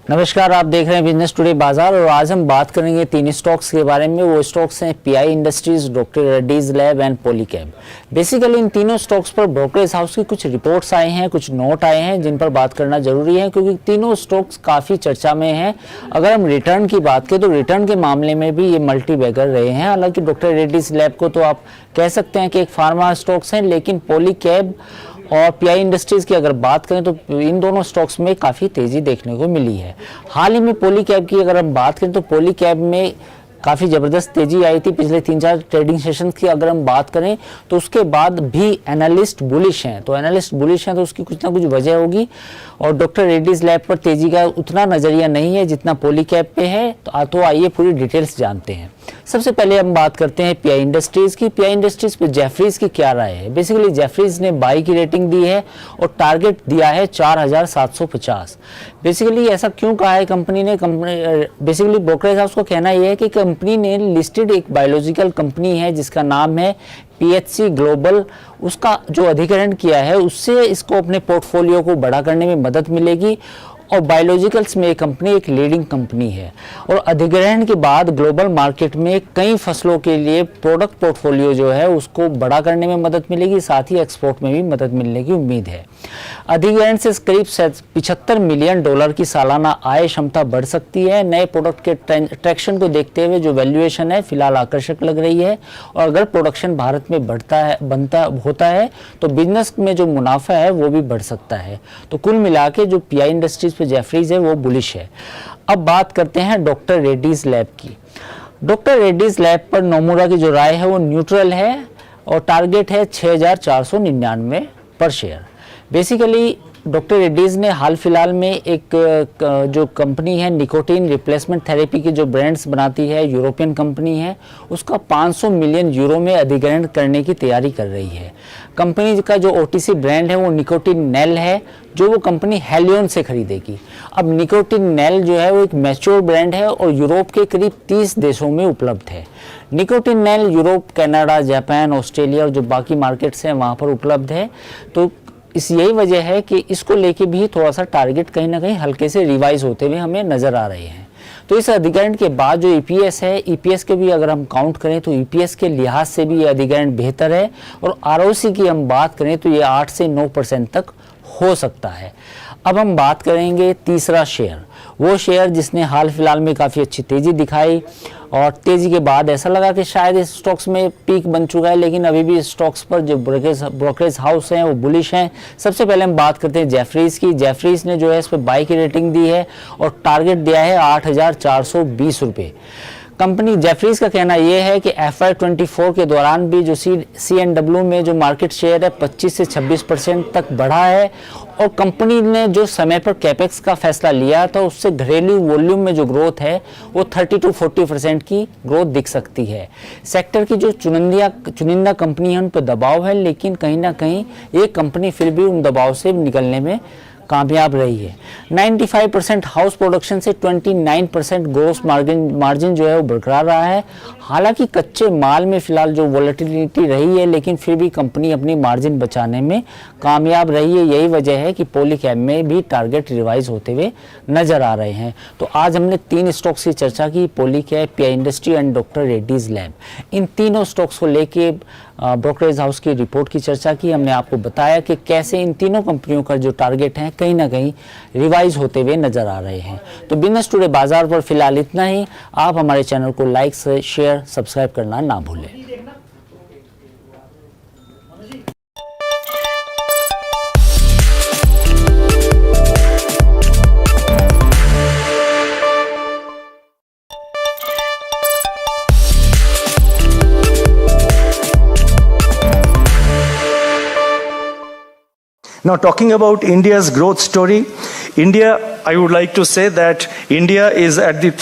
नमस्कार, आप देख रहे हैं बिजनेस टुडे बाजार और आज हम बात करेंगे तीन स्टॉक्स के बारे में। वो स्टॉक्स हैं PI industries, doctor Reddy's lab and Polycab. Basically इन तीनों स्टॉक्स पर ब्रोकरेज हाउस की कुछ रिपोर्ट्स आए हैं, कुछ नोट आए हैं जिन पर बात करना जरूरी है क्योंकि तीनों स्टॉक्स काफ़ी चर्चा में हैं। अगर हम रिटर्न की बात करें तो रिटर्न के मामले में भी ये मल्टी बैगर रहे हैं। हालांकि डॉक्टर रेड्डीज लैब को तो आप कह सकते हैं कि एक फार्मा स्टॉक्स हैं, लेकिन पॉलीकैब और पीआई इंडस्ट्रीज की अगर बात करें तो इन दोनों स्टॉक्स में काफ़ी तेज़ी देखने को मिली है। हाल ही में पॉलीकैब की अगर हम बात करें तो पॉलीकैब में काफ़ी ज़बरदस्त तेज़ी आई थी पिछले 3-4 ट्रेडिंग सेशंस की अगर हम बात करें तो उसके बाद भी एनालिस्ट बुलिश हैं। तो एनालिस्ट बुलिश हैं तो उसकी कुछ ना कुछ वजह होगी और डॉक्टर रेड्डीज लैब पर तेज़ी का उतना नज़रिया नहीं है जितना पॉलीकैब पे है। तो आइए पूरी डिटेल्स जानते हैं। सबसे पहले हम बात करते हैं पीआई इंडस्ट्रीज की। पीआई इंडस्ट्रीज पे जेफरीज की क्या राय है। बेसिकली जेफरीज ने बाई की रेटिंग दी है और टारगेट दिया है 4750। बेसिकली ऐसा क्यों कहा है कंपनी ने? बेसिकली ब्रोकरेज हाउस को कहना यह है कि कंपनी ने लिस्टेड एक बायोलॉजिकल कंपनी है जिसका नाम है पीएचसी ग्लोबल, उसका जो अधिग्रहण किया है उससे इसको अपने पोर्टफोलियो को बड़ा करने में मदद मिलेगी और बायोलॉजिकल्स में कंपनी एक लीडिंग कंपनी है और अधिग्रहण के बाद ग्लोबल मार्केट में कई फसलों के लिए प्रोडक्ट पोर्टफोलियो जो है उसको बड़ा करने में मदद मिलेगी, साथ ही एक्सपोर्ट में भी मदद मिलने की उम्मीद है। अधिग्रहण से करीब $75 मिलियन की सालाना आय क्षमता बढ़ सकती है। नए प्रोडक्ट के ट्रैक्शन को देखते हुए जो वैल्यूएशन है फिलहाल आकर्षक लग रही है और अगर प्रोडक्शन भारत में होता है तो बिजनेस में जो मुनाफा है वो भी बढ़ सकता है। तो कुल मिला के जो पीआई इंडस्ट्रीज पे जेफरीज है वो बुलिश है। अब बात करते हैं डॉक्टर रेड्डीज लैब की। डॉक्टर रेड्डीज लैब पर नोमुरा की जो राय है वो न्यूट्रल है और टारगेट है 6499 पर शेयर। बेसिकली डॉक्टर रेड्डीज ने हाल फिलहाल में एक जो कंपनी है निकोटीन रिप्लेसमेंट थेरेपी की जो ब्रांड्स बनाती है, यूरोपियन कंपनी है, उसका 500 मिलियन यूरो में अधिग्रहण करने की तैयारी कर रही है। कंपनी का जो ओटीसी ब्रांड है वो निकोटीन नेल है जो वो कंपनी हेलियन से खरीदेगी। अब निकोटीन नेल जो है वो एक मैच्योर ब्रांड है और यूरोप के करीब 30 देशों में उपलब्ध है। Nicotine nail Europe, Canada, Japan, Australia और जो बाकी मार्केट्स हैं वहाँ पर उपलब्ध है। तो यही वजह है कि इसको लेके भी थोड़ा सा टारगेट कहीं ना कहीं हल्के से रिवाइज होते हुए हमें नज़र आ रहे हैं। तो इस अधिग्रहण के बाद जो ईपीएस है, ईपीएस के भी अगर हम काउंट करें तो ईपीएस के लिहाज से भी ये अधिग्रहण बेहतर है और आरओसी की हम बात करें तो ये 8 से 9% तक हो सकता है। अब हम बात करेंगे तीसरा शेयर, वो शेयर जिसने हाल फिलहाल में काफ़ी अच्छी तेज़ी दिखाई और तेज़ी के बाद ऐसा लगा कि शायद इस स्टॉक्स में पीक बन चुका है, लेकिन अभी भी स्टॉक्स पर जो ब्रोकरेज हाउस हैं वो बुलिश हैं। सबसे पहले हम बात करते हैं जेफरीज की। जेफरीज ने जो है इस पर बाई की रेटिंग दी है और टारगेट दिया है 8420 रुपये। कंपनी जेफरीज का कहना यह है कि FY24 के दौरान भी जो C&W में जो मार्केट शेयर है 25 से 26% तक बढ़ा है और कंपनी ने जो समय पर कैपेक्स का फैसला लिया था उससे घरेलू वॉल्यूम में जो ग्रोथ है वो 30 to 40% की ग्रोथ दिख सकती है। सेक्टर की जो चुनिंदा कंपनी है उन पर दबाव है, लेकिन कहीं ना कहीं ये कंपनी फिर भी उन दबाव से निकलने में कामयाब रही है। 95% हाउस प्रोडक्शन से 29% ग्रोस मार्जिन जो है वो बरकरार रहा है। हालांकि कच्चे माल में फिलहाल जो वोलेटिलिटी रही है, लेकिन फिर भी कंपनी अपनी मार्जिन बचाने में कामयाब रही है। यही वजह है कि पॉलीकैब में भी टारगेट रिवाइज होते हुए नजर आ रहे हैं। तो आज हमने 3 स्टॉक्स की चर्चा की, Polycab, PI industry and doctor Reddy's lab. इन तीनों स्टॉक्स को लेके ब्रोकरेज हाउस की रिपोर्ट की चर्चा की। हमने आपको बताया कि कैसे इन तीनों कंपनियों का जो टारगेट है कहीं ना कहीं रिवाइज होते हुए नजर आ रहे हैं। तो बिजनेस टुडे बाजार पर फिलहाल इतना ही। आप हमारे चैनल को लाइक, शेयर, सब्सक्राइब करना ना भूलें। Now, talking about India's growth story, I would like to say that India is at the